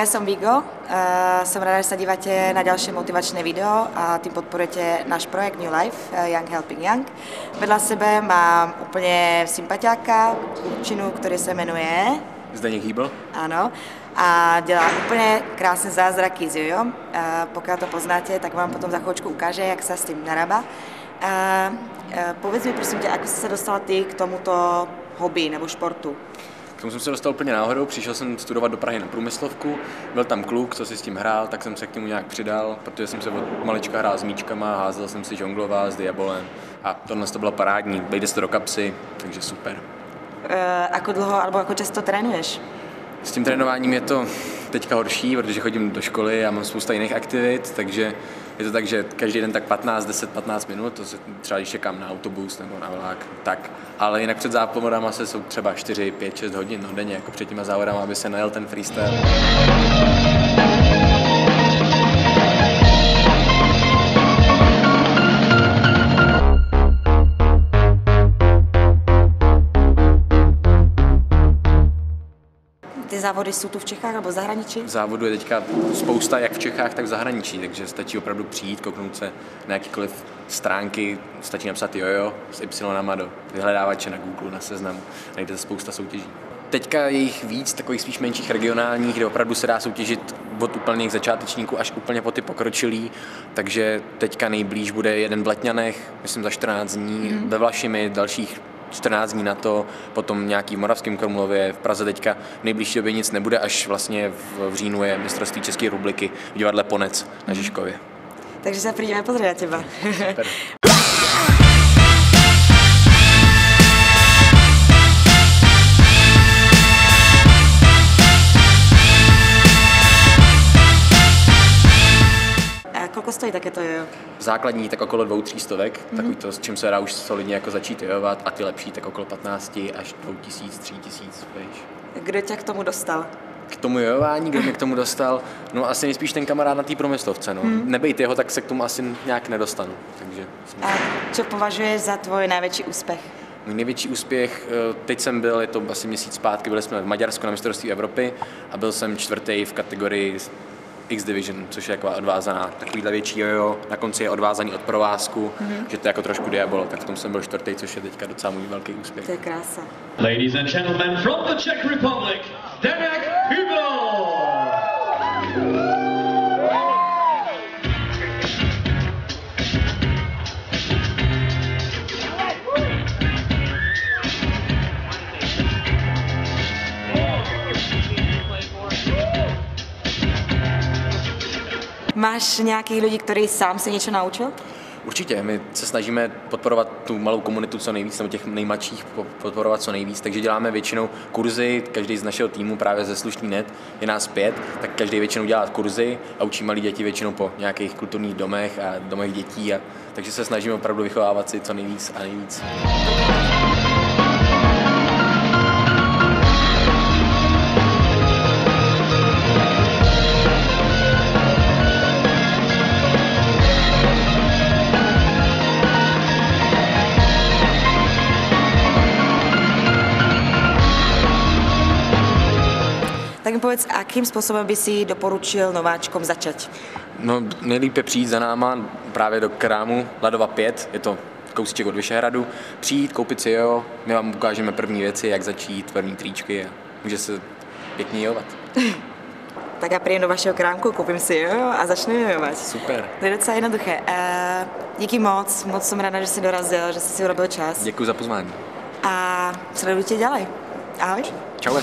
som Vigo, som rada, že sa dívate na ďalšie motivačné video a tým podporujete náš projekt New Life, Young Helping Young. Vedľa sebe mám úplne sympatiáka, klučinu, ktorý sa jmenuje Zdeněk Hýbl. Áno. A dělá úplně krásné zázraky s jojom. Pokud to poznáte, tak vám potom za chvíľočku ukáže, jak sa s tím narába. Povedz mi prosím tě, ako jsi se dostala ty k tomuto hobby nebo športu? K tomu jsem se dostal úplně náhodou, přišel jsem studovat do Prahy na průmyslovku, byl tam kluk, co si s tím hrál, tak jsem se k němu nějak přidal, protože jsem se od malička hrál s míčkama, házel jsem si žongloval s diabolem a tohle to bylo parádní, vejde se to do kapsy, takže super. Ako dlouho, alebo ako často trénuješ? S tím trénováním je to teďka horší, protože chodím do školy a mám spousta jiných aktivit, takže je to tak, že každý den tak 10-15 minut, to se třeba když čekám na autobus nebo na vlak, tak. Ale jinak před závodama se jsou třeba 4, 5, 6 hodin denně, jako před těma závodama, aby se najel ten freestyle. Ty závody jsou tu v Čechách nebo v zahraničí? Závodů je teďka spousta jak v Čechách, tak v zahraničí, takže stačí opravdu přijít, kouknout se na jakýkoliv stránky, stačí napsat jojo s Y do vyhledávače na Google, na Seznamu, najdete spousta soutěží. Teďka je jich víc, takových spíš menších regionálních, kde opravdu se dá soutěžit od úplných začátečníků až úplně po ty pokročilý, takže teďka nejblíž bude jeden v Letňanech, myslím za 14 dní, ve Vlašimi dalších 14 dní na to, potom nějaký v Moravském Krumlově, v Praze teďka v nejbližší době nic nebude, až vlastně v říjnu je mistrovství České republiky v divadle Ponec na Žižkově. Takže se přijdeme pozrieť na teba. Super. Koľko stojí takéto jojo? Základní tak okolo 200-300, takový to, s čím se dá už solidně jako začít jojovat, a ty lepší tak okolo 15 až 2000, 3000, víš. Kdo tě k tomu dostal? K tomu jojování, kdo mě k tomu dostal? No asi nejspíš ten kamarád na té průmyslovce, no. Nebejt jeho, tak se k tomu asi nějak nedostanu, takže... A co považuješ za tvoj největší úspěch? Můj největší úspěch, teď jsem byl, je to asi měsíc zpátky, byli jsme v Maďarsku na mistrovství Evropy a byl jsem čtvrtý v kategorii X-Division, což je jako odvázaná, takovýhle větší jojo, na konci je odvázaný od provázku, že to je jako trošku diabolo, tak v tom jsem byl čtvrtý, což je teďka docela můj velký úspěch. To je krása. Ladies and gentlemen, from the Czech Republic, Zdeněk Hýbl! Máš nějaký lidi, který sám se něco naučil? Určitě, my se snažíme podporovat tu malou komunitu co nejvíc, nebo těch nejmladších podporovat co nejvíc, takže děláme většinou kurzy, každý z našeho týmu právě ze Slušný.net, je nás 5, tak každý většinou dělá kurzy a učí malí děti většinou po nějakých kulturních domech a domech dětí, takže se snažíme opravdu vychovávat si co nejvíc a nejvíc. Tak mi povedz, akým způsobem by si doporučil nováčkom začať? No, nejlíp je přijít za náma právě do krámu Ladova 5, je to kousíček od Vyšehradu, přijít, koupit si jojo, my vám ukážeme první věci, jak začít, první tričky a může se pěkně jojovat. Tak já přijdem do vašeho krámku, koupím si jojo a začnu jojovat. Super. To je docela jednoduché. Díky moc jsem ráda, že jsi dorazil, že jsi si urobil čas. Děkuji za pozvání. A sledujte ďalej. Ahoj. Čau.